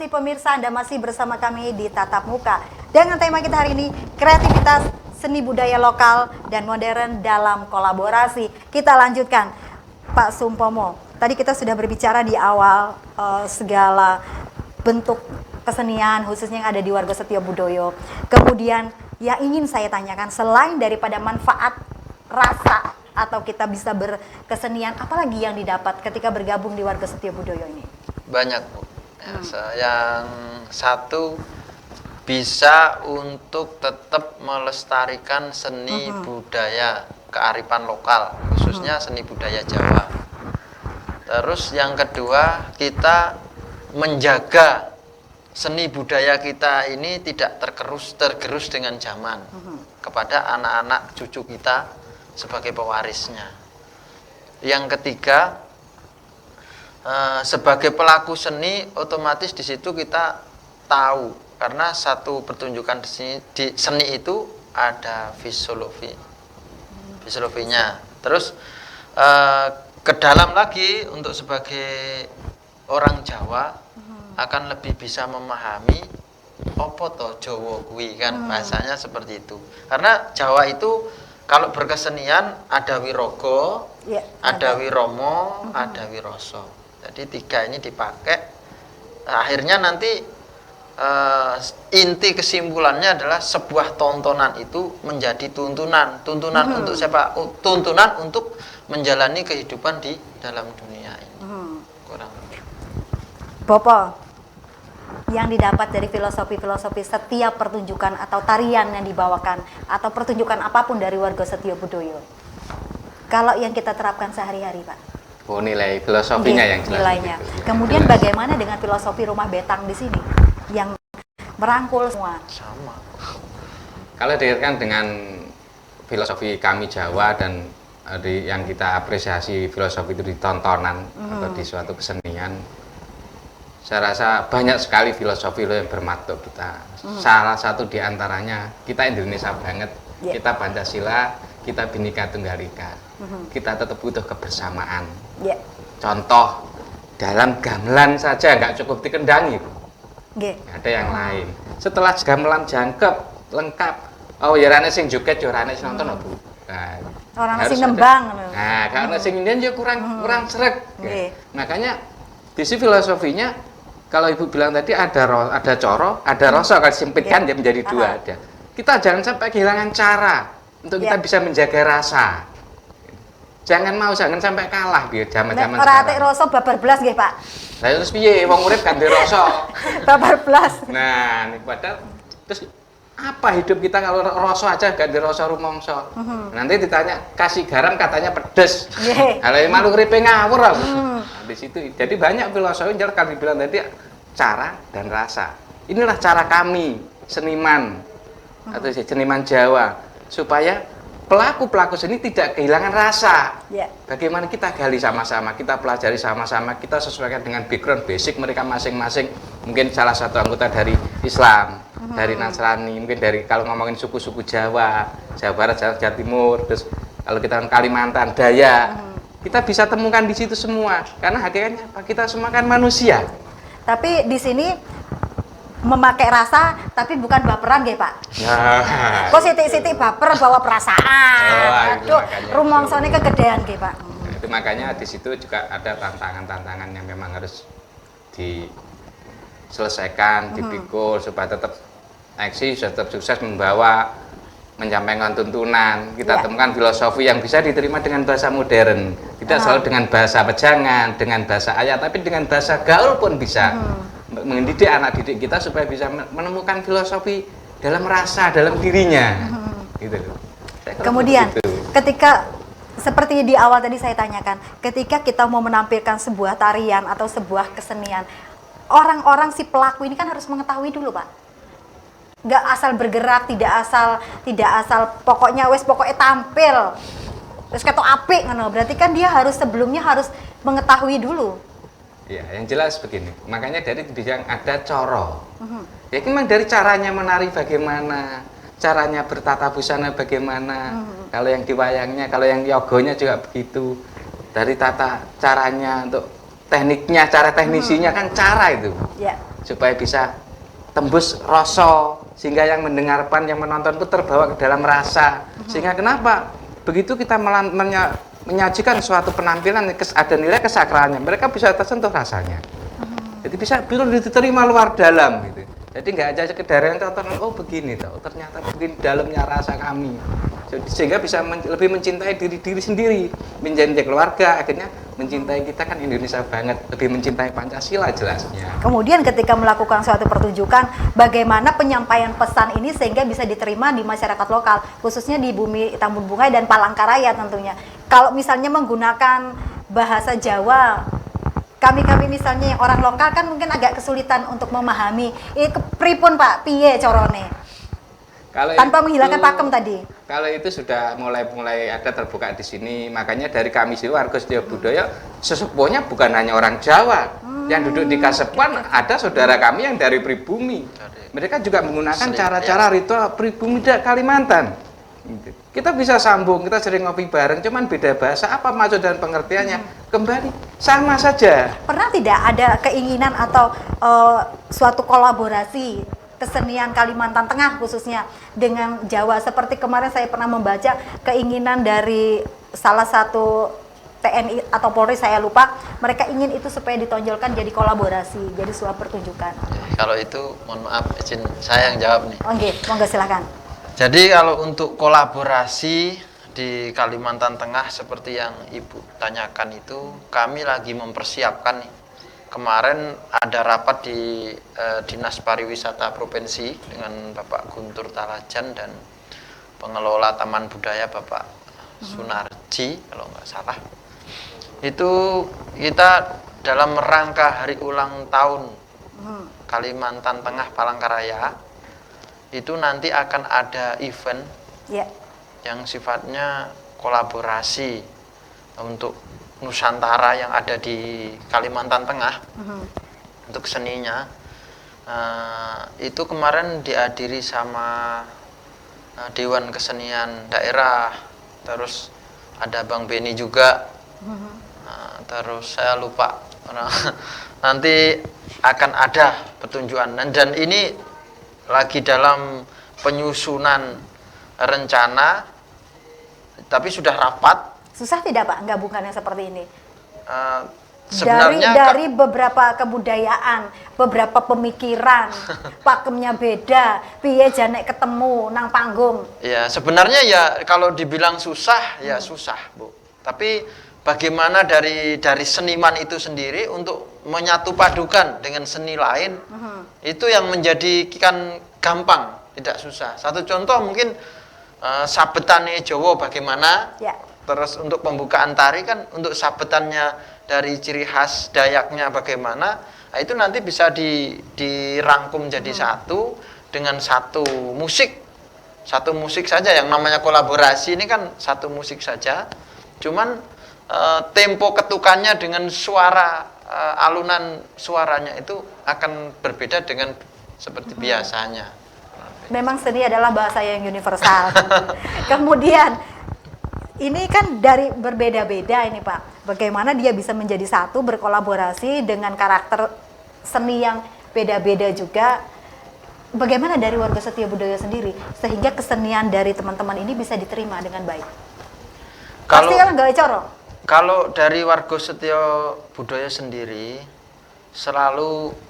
kasih pemirsa, Anda masih bersama kami di Tatap Muka. Dengan tema kita hari ini, kreativitas seni budaya lokal dan modern dalam kolaborasi. Kita lanjutkan, Pak Sumpomo. Tadi kita sudah berbicara di awal segala bentuk kesenian khususnya yang ada di Warga Setio Budoyo. Kemudian yang ingin saya tanyakan, selain daripada manfaat rasa atau kita bisa berkesenian, apalagi yang didapat ketika bergabung di Warga Setio Budoyo ini? Banyak, Bu. Yang satu, bisa untuk tetap melestarikan seni budaya kearifan lokal, khususnya seni budaya Jawa. Terus yang kedua, kita menjaga seni budaya kita ini tidak tergerus dengan zaman kepada anak-anak cucu kita sebagai pewarisnya. Yang ketiga, sebagai pelaku seni, otomatis di situ kita tahu, karena satu pertunjukan di seni itu ada filosofinya. Terus ke dalam lagi, untuk sebagai orang Jawa akan lebih bisa memahami apa to Jawa kuwi kan, bahasanya seperti itu. Karena Jawa itu kalau berkesenian ada wirogo, ada wiromo, ada wiroso. Jadi tiga ini dipakai. Akhirnya nanti inti kesimpulannya adalah sebuah tontonan itu menjadi tuntunan. Tuntunan untuk siapa? Tuntunan untuk menjalani kehidupan di dalam dunia ini. Kurang. Bopo, yang didapat dari filosofi-filosofi setiap pertunjukan atau tarian yang dibawakan atau pertunjukan apapun dari Warga Setio Budoyo, kalau yang kita terapkan sehari-hari, Pak? Oh, nilai filosofinya yang jelas. Nilainya. Gitu. Kemudian bagaimana dengan filosofi rumah betang di sini yang merangkul semua? Sama. Kalau dikaitkan dengan filosofi kami Jawa dan yang kita apresiasi filosofi itu di tontonan atau di suatu kesenian, saya rasa banyak sekali filosofi yang bermatuk kita. Salah satu diantaranya, kita Indonesia banget, kita Pancasila, kita Bhinneka Tunggal Ika. Kita tetap butuh kebersamaan. Contoh, dalam gamelan saja nggak cukup dikendangi, ada yang lain. Setelah gamelan jangkep, lengkap, oh ya rane sing joget, ya rane sing nonton, Bu. Nah, orang sing nembang. Nah, karena sing Indian ya kurang sreg. Makanya di sini filosofinya, kalau Ibu bilang tadi ada coro, ada rasa, kalau disempitkan dia menjadi dua ada. Kita jangan sampai kehilangan cara untuk kita bisa menjaga rasa. Jangan sampai kalah biar zaman-zaman sekarang. Ora atik rasa babar blas nggih, Pak. Lah terus piye wong urip ganti rasa. Babar blas. Nah, ini padahal terus apa hidup kita kalau rasa aja ganti rasa rumangsa. Nanti ditanya kasih garam katanya pedes. Kalau malu uripe ngawur aku. Di situ. Jadi banyak filosofi yang kalau dibilang tadi cara dan rasa. Inilah cara kami seniman atau seniman Jawa supaya pelaku seni tidak kehilangan rasa. Bagaimana kita gali sama-sama, kita pelajari sama-sama, kita sesuaikan dengan background basic mereka masing-masing. Mungkin salah satu anggota dari Islam, dari Nasrani, mungkin dari kalau ngomongin suku-suku Jawa, Jawa Barat, Jawa Timur, terus kalau kita Kalimantan, Dayak, kita bisa temukan di situ semua. Karena hakikatnya kita semua kan manusia. Tapi di sini memakai rasa, tapi bukan baperan nggih, Pak. Kok sithik-sithik baper bawa perasaan. Aduh, rumongsane kegedean nggih, Pak. Itu makanya di situ juga ada tantangan-tantangan yang memang harus diselesaikan, dipikul supaya tetap eksis, tetap sukses menyampaikan tuntunan. Kita temukan filosofi yang bisa diterima dengan bahasa modern. Tidak selalu dengan bahasa pejangan, dengan bahasa ayat, tapi dengan bahasa gaul pun bisa. Mendidik anak didik kita supaya bisa menemukan filosofi dalam rasa, dalam dirinya. Gitu. Kemudian, ketika seperti di awal tadi saya tanyakan, ketika kita mau menampilkan sebuah tarian atau sebuah kesenian, orang-orang si pelaku ini kan harus mengetahui dulu, Pak. Nggak asal bergerak, tidak asal pokoknya tampil. Terus ketok apik ngono. Berarti kan dia sebelumnya harus mengetahui dulu. Ya, yang jelas begini. Makanya dari yang ada coro. Ya memang dari caranya menari bagaimana, caranya bertata busana bagaimana. Kalau yang diwayangnya, kalau yang yogonya juga begitu. Dari tata caranya untuk tekniknya, cara teknisinya kan cara itu. supaya bisa tembus rasa, sehingga yang mendengarkan, yang menonton itu terbawa ke dalam rasa. Sehingga kenapa? Begitu kita menyajikan suatu penampilan ada nilai kesakralannya, mereka bisa tersentuh rasanya. Jadi bisa diterima luar dalam gitu. Jadi nggak aja sekedar yang tonton, oh begini toh, ternyata begini dalamnya rasa kami. Sehingga bisa lebih mencintai diri sendiri, mencintai keluarga, akhirnya mencintai kita kan Indonesia banget, lebih mencintai Pancasila jelasnya. Kemudian ketika melakukan suatu pertunjukan, bagaimana penyampaian pesan ini sehingga bisa diterima di masyarakat lokal, khususnya di Bumi Tambun Bunga dan Palangkaraya tentunya. Kalau misalnya menggunakan bahasa Jawa, kami misalnya yang orang lokal kan mungkin agak kesulitan untuk memahami. Pripun Pak, piye corone? Kalau Tanpa itu, menghilangkan pakem tadi. Kalau itu sudah mulai ada terbuka di sini, makanya dari kami sih warga Setio Budaya sesepuhnya bukan hanya orang Jawa. Yang duduk di Kasepuan ada saudara kami yang dari pribumi. Mereka juga menggunakan cara-cara ritual pribumi Kalimantan. Kita bisa sambung, kita sering ngopi bareng, cuman beda bahasa, apa maksud dan pengertiannya kembali sama saja. Pernah tidak ada keinginan atau suatu kolaborasi kesenian Kalimantan Tengah khususnya dengan Jawa, seperti kemarin saya pernah membaca keinginan dari salah satu TNI atau Polri, saya lupa, mereka ingin itu supaya ditonjolkan jadi kolaborasi, jadi sebuah pertunjukan. Kalau itu mohon maaf izin saya yang jawab nih. Oke, monggo silakan. Jadi kalau untuk kolaborasi di Kalimantan Tengah seperti yang Ibu tanyakan itu, kami lagi mempersiapkan nih. Kemarin ada rapat di Dinas Pariwisata Provinsi dengan Bapak Guntur Talajan dan pengelola Taman Budaya Bapak Sunarji kalau nggak salah. Itu kita dalam rangka hari ulang tahun Kalimantan Tengah Palangkaraya, itu nanti akan ada event yang sifatnya kolaborasi untuk Nusantara yang ada di Kalimantan Tengah untuk seninya. Itu kemarin dihadiri sama Dewan Kesenian Daerah, terus ada Bang Beni juga, terus saya lupa nanti akan ada pertunjukan dan ini lagi dalam penyusunan rencana, tapi sudah rapat. Susah tidak Pak gabungkan yang seperti ini? Sebenarnya dari beberapa kebudayaan, beberapa pemikiran, pakemnya beda, piye janek ketemu nang panggung. Ya sebenarnya ya kalau dibilang susah ya susah Bu. Tapi bagaimana dari seniman itu sendiri untuk menyatu padukan dengan seni lain, itu yang menjadikan gampang, tidak susah. Satu contoh mungkin sabetane Jawa bagaimana, terus untuk pembukaan tari kan untuk sabetannya dari ciri khas Dayaknya bagaimana, nah itu nanti bisa dirangkum jadi satu dengan satu musik saja. Yang namanya kolaborasi ini kan satu musik saja, cuman tempo ketukannya dengan suara, alunan suaranya itu akan berbeda dengan seperti biasanya. Memang seni adalah bahasa yang universal. Kemudian ini kan dari berbeda-beda ini Pak, bagaimana dia bisa menjadi satu, berkolaborasi dengan karakter seni yang beda-beda juga. Bagaimana dari warga Setio Budaya sendiri sehingga kesenian dari teman-teman ini bisa diterima dengan baik? Pasti kan nggak coro. Kalau dari warga Setio Budaya sendiri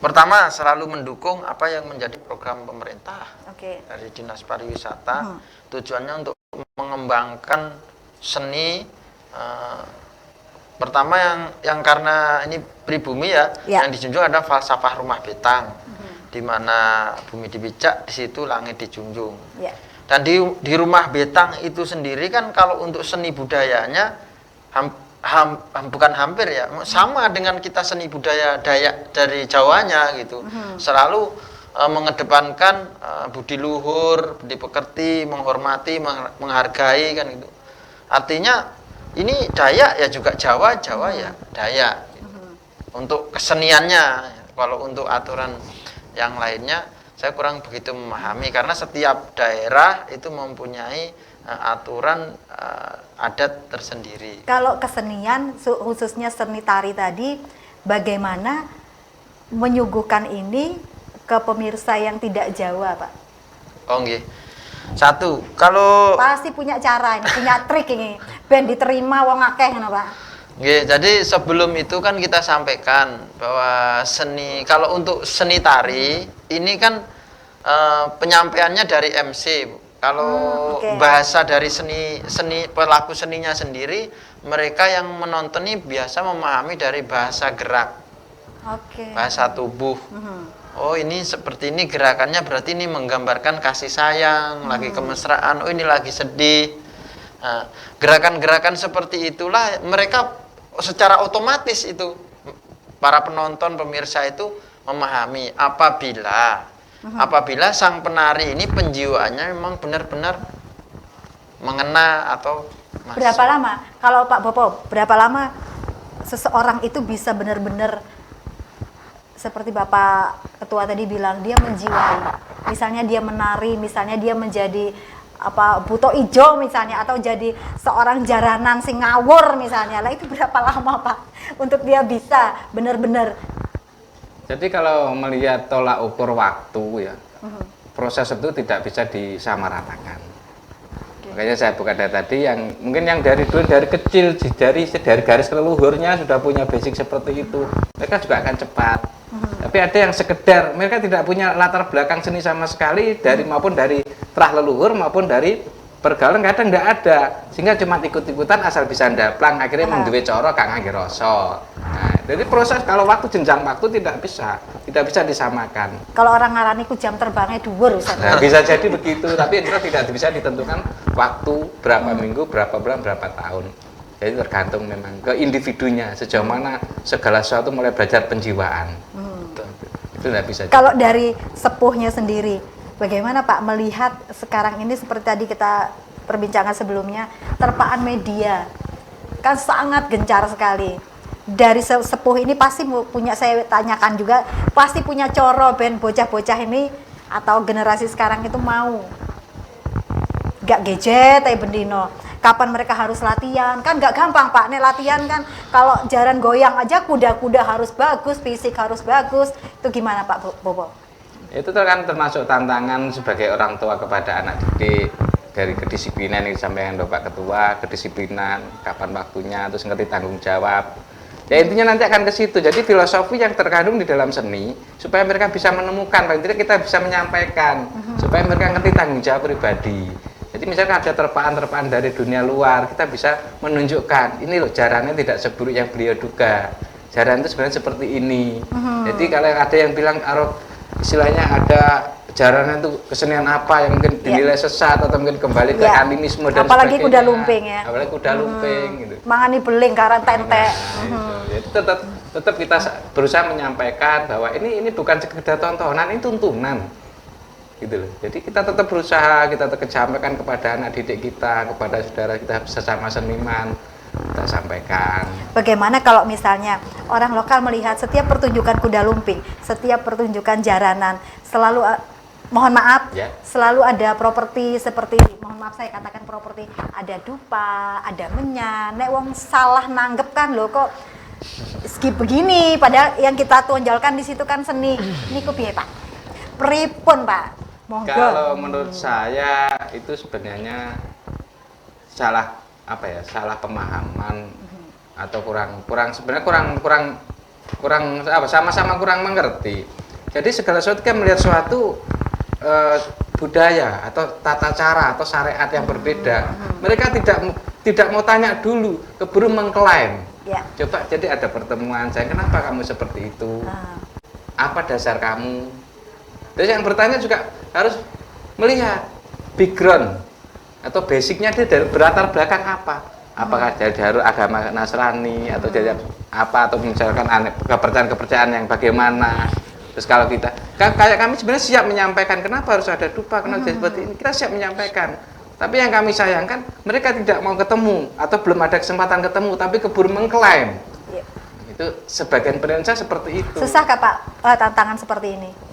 pertama selalu mendukung apa yang menjadi program pemerintah dari Dinas Pariwisata. Tujuannya untuk mengembangkan seni, pertama yang karena ini pribumi yang dijunjung ada falsafah rumah betang, di mana bumi dibijak, di situ langit dijunjung. Dan di rumah betang itu sendiri kan kalau untuk seni budayanya bukan hampir ya, sama dengan kita seni budaya Dayak dari Jawanya gitu. Selalu mengedepankan budi luhur, budi pekerti, menghormati, menghargai kan gitu. Artinya ini Dayak ya juga Jawa ya Dayak gitu. Untuk keseniannya, kalau untuk aturan yang lainnya saya kurang begitu memahami, karena setiap daerah itu mempunyai aturan adat tersendiri. Kalau kesenian khususnya seni tari tadi, bagaimana menyuguhkan ini ke pemirsa yang tidak Jawa, Pak? Oh nggih. Satu, kalau Pasti punya cara ini, punya trik ini, ben diterima wong akeh ngono, Pak. nggih, jadi sebelum itu kan kita sampaikan bahwa kalau untuk seni tari ini kan penyampaiannya dari MC, Bu. Kalau Oke. bahasa dari seni pelaku seninya sendiri, mereka yang menonton ini biasa memahami dari bahasa gerak, Oke. bahasa tubuh. Mhm. Oh ini seperti ini gerakannya, berarti ini menggambarkan kasih sayang, lagi kemesraan. Oh ini lagi sedih. Nah, gerakan-gerakan seperti itulah mereka secara otomatis itu para penonton pemirsa itu memahami apabila sang penari ini penjiwaannya memang benar-benar mengena atau masuk. Berapa lama? Kalau Pak Bopo, berapa lama seseorang itu bisa benar-benar seperti Bapak Ketua tadi bilang, dia menjiwai. Misalnya dia menari, misalnya dia menjadi buto ijo misalnya, atau jadi seorang jaranan sing ngawur misalnya. Lah itu berapa lama, Pak, untuk dia bisa benar-benar? Jadi kalau melihat tolak ukur waktu ya, proses itu tidak bisa disamaratakan. Makanya saya buka data tadi yang mungkin yang dari kecil, dari garis leluhurnya sudah punya basic seperti itu, mereka juga akan cepat. Tapi ada yang sekedar mereka tidak punya latar belakang seni sama sekali, maupun dari terah leluhur maupun dari pergaulan kadang tidak ada, sehingga cuma ikut-ikutan asal bisa ndaplang, akhirnya menduwe cara kang ngangge rasa. Nah, jadi proses kalau jenjang waktu tidak bisa disamakan. Kalau orang ngarani ku jam terbangnya dhuwur Ustaz. Nah, bisa jadi begitu, tapi itu tidak bisa ditentukan waktu berapa minggu, berapa bulan, berapa tahun. Jadi tergantung memang ke individunya sejauh mana segala sesuatu mulai belajar penjiwaan. Itu tidak bisa. Kalau dari sepuhnya sendiri, bagaimana Pak melihat sekarang ini seperti tadi kita perbincangan sebelumnya, terpaan media kan sangat gencar sekali. Dari sepuh ini pasti punya, saya tanyakan juga, pasti punya coro ben bocah-bocah ini atau generasi sekarang itu mau gak gadget bendino. Kapan mereka harus latihan? Kan gak gampang Pak, nih latihan kan kalau jaran goyang aja kuda-kuda harus bagus, fisik harus bagus. Itu gimana Pak Bobo? Itu kan termasuk tantangan sebagai orang tua kepada anak didik, dari kedisiplinan yang disampaikan Bapak Ketua, kedisiplinan, kapan waktunya, terus ngerti tanggung jawab. Ya intinya nanti akan ke situ. Jadi filosofi yang terkandung di dalam seni supaya mereka bisa menemukan, paling tidak kita bisa menyampaikan supaya mereka ngerti tanggung jawab pribadi. Jadi misalkan ada terpaan-terpaan dari dunia luar, kita bisa menunjukkan ini loh jarannya tidak seburuk yang beliau duga. Jaran itu sebenarnya seperti ini. Jadi kalau ada yang bilang istilahnya ada jarannya itu kesenian apa yang mungkin dinilai sesat atau mungkin kembali ke animisme dan apalagi sebagainya. kuda lumping ya. Apalagi kuda lumping gitu. Mangani beling karena tente. Jadi tetap kita berusaha menyampaikan bahwa ini bukan sekedar tontonan, ini tuntunan. Gitu loh. Jadi kita tetap berusaha, kita tetap sampaikan kepada anak didik kita, kepada saudara kita sesama seniman, kita sampaikan. Bagaimana kalau misalnya orang lokal melihat setiap pertunjukan kuda lumping, setiap pertunjukan jaranan, selalu mohon maaf, selalu ada properti seperti, mohon maaf saya katakan properti, ada dupa, ada menyan, nek wong salah nanggep kan loh kok skip begini, padahal yang kita tonjolkan di situ kan seni. Ini kok piye Pak? Pripun Pak? Monggo. Kalau menurut saya itu sebenarnya salah pemahaman atau sama-sama kurang mengerti. Jadi segala sesuatu kan melihat suatu budaya atau tata cara atau syariat yang berbeda. Mereka tidak mau tanya dulu, keburu mengklaim. Ya. Coba jadi ada pertemuan, saya kenapa kamu seperti itu? Apa dasar kamu? Terus yang bertanya juga harus melihat background atau basicnya dia dari berlatar belakang apa? Apakah dari agama Nasrani atau dari apa, atau misalkan kepercayaan yang bagaimana? Terus kalau kita kayak kami sebenarnya siap menyampaikan kenapa harus ada dupa, kenapa seperti ini, kita siap menyampaikan. Tapi yang kami sayangkan mereka tidak mau ketemu atau belum ada kesempatan ketemu, tapi keburu mengklaim. Itu sebagian pemirsa seperti itu. Susah kah Pak tantangan seperti ini?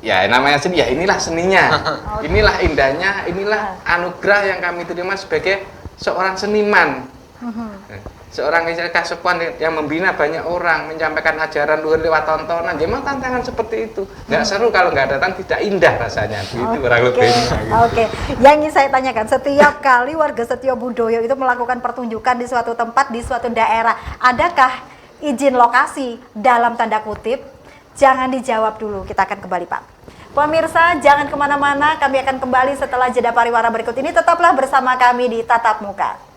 Ya namanya seni, ya inilah seninya, inilah indahnya, inilah anugerah yang kami terima sebagai seorang seniman. seorang kasepuan yang membina banyak orang, menyampaikan ajaran luhur lewat tontonan, memang tantangan seperti itu. Nggak seru kalau nggak datang, tidak indah rasanya. Itu kurang lebihnya. Oke, yang ingin saya tanyakan, setiap kali warga Setio Budoyo itu melakukan pertunjukan di suatu tempat, di suatu daerah, adakah izin lokasi dalam tanda kutip? Jangan dijawab dulu, kita akan kembali Pak. Pemirsa, jangan kemana-mana, kami akan kembali setelah jeda pariwara berikut ini. Tetaplah bersama kami di Tatap Muka.